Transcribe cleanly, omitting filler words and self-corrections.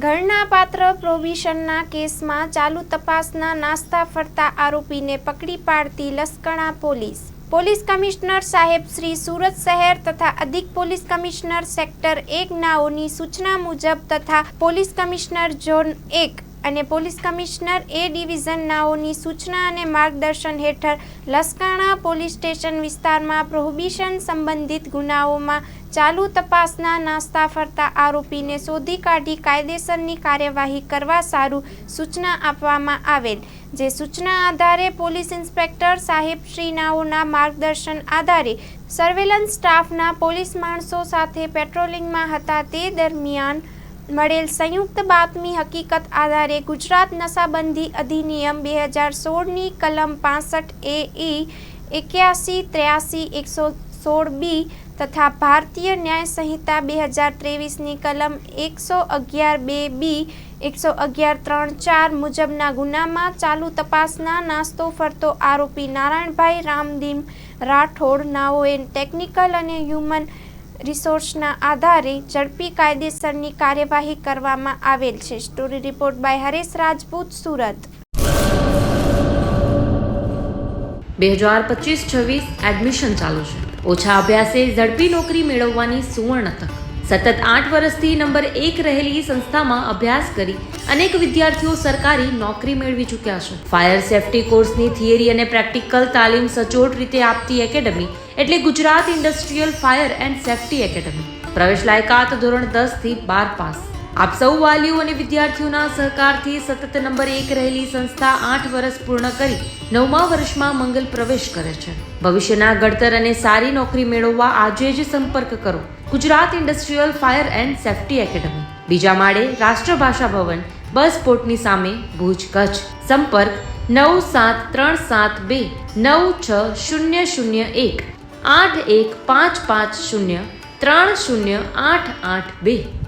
ઘરના પાત્ર પ્રોહિબિશનના કેસમાં ચાલુ તપાસના નાસ્તા ફરતા આરોપીને પકડી પાડતી લસકણા પોલીસ. પોલીસ કમિશનર સાહેબ શ્રી સુરત શહેર તથા અધિક પોલીસ કમિશનર સેક્ટર 1 નાઓની સૂચના મુજબ તથા પોલીસ કમિશનર ઝોન 1 અને પોલીસ કમિશનર એ ડિવિઝન નાઓની સૂચના અને માર્ગદર્શન હેઠળ લસકાણા પોલીસ સ્ટેશન વિસ્તારમાં પ્રોહિબિશન સંબંધિત ગુનાઓમાં ચાલુ તપાસના નાસ્તા ફરતા આરોપીને શોધી કાઢી કાયદેસરની કાર્યવાહી કરવા સારું સૂચના આપવામાં આવેલ. જે સૂચના આધારે પોલીસ ઇન્સ્પેક્ટર સાહેબશ્રીનાઓના માર્ગદર્શન આધારે સર્વેલન્સ સ્ટાફના પોલીસ માણસો સાથે પેટ્રોલિંગમાં હતા તે દરમિયાન મળેલ સંયુક્ત બાતમી હકીકત આધારે ગુજરાત નશાબંધી અધિનિયમ 2016ની કલમ 65A, 81, 83, 116B તથા ભારતીય ન્યાય સંહિતા 2023ની કલમ 111(2)B, 111(3)(4) મુજબના ગુનામાં ચાલુ તપાસના નાસ્તો ફરતો આરોપી નારાયણભાઈ રામદીમ રાઠોડ નાઓએ ટેકનિકલ અને હ્યુમન રિસોર્સના આધારે ઝડપી કાયદેસરની કાર્યવાહી કરવામાં આવેલ છે. Story report by Haresh Rajput, Surat. 2025-26 admission ચાલુ છે. ઓછા અભ્યાસે ઝડપી નોકરી મેળવવાની સુવર્ણ તક. સતત 8 વર્ષથી નંબર 1 રહેલી સંસ્થામાં અભ્યાસ કરી અનેક વિદ્યાર્થીઓ સરકારી નોકરી મેળવી ચૂક્યા છે. ફાયર સેફટી કોર્સની થિયરી અને પ્રેક્ટિકલ તાલીમ સચોટ રીતે આપતી એકેડમી એટલે Gujarat industrial fire and safety academy. પ્રવેશ લાયકાત ધોરણ 10 થી 12 પાસ. આપ સૌ વાલીઓ અને વિદ્યાર્થીઓના સહકારથી સતત નંબર 1 રહેલી સંસ્થા 8 વર્ષ પૂર્ણ કરી 9મા વર્ષમાં મંગલ પ્રવેશ કરે છે. ભવિષ્યના ઘડતર અને સારી નોકરી મેળવવા આજે જ સંપર્ક કરો Gujarat industrial fire and safety academy, બીજા માળે રાષ્ટ્રભાષા ભવન, બસ પોર્ટની સામે, ભુજ, કચ્છ. સંપર્ક 9737296001 8155030882.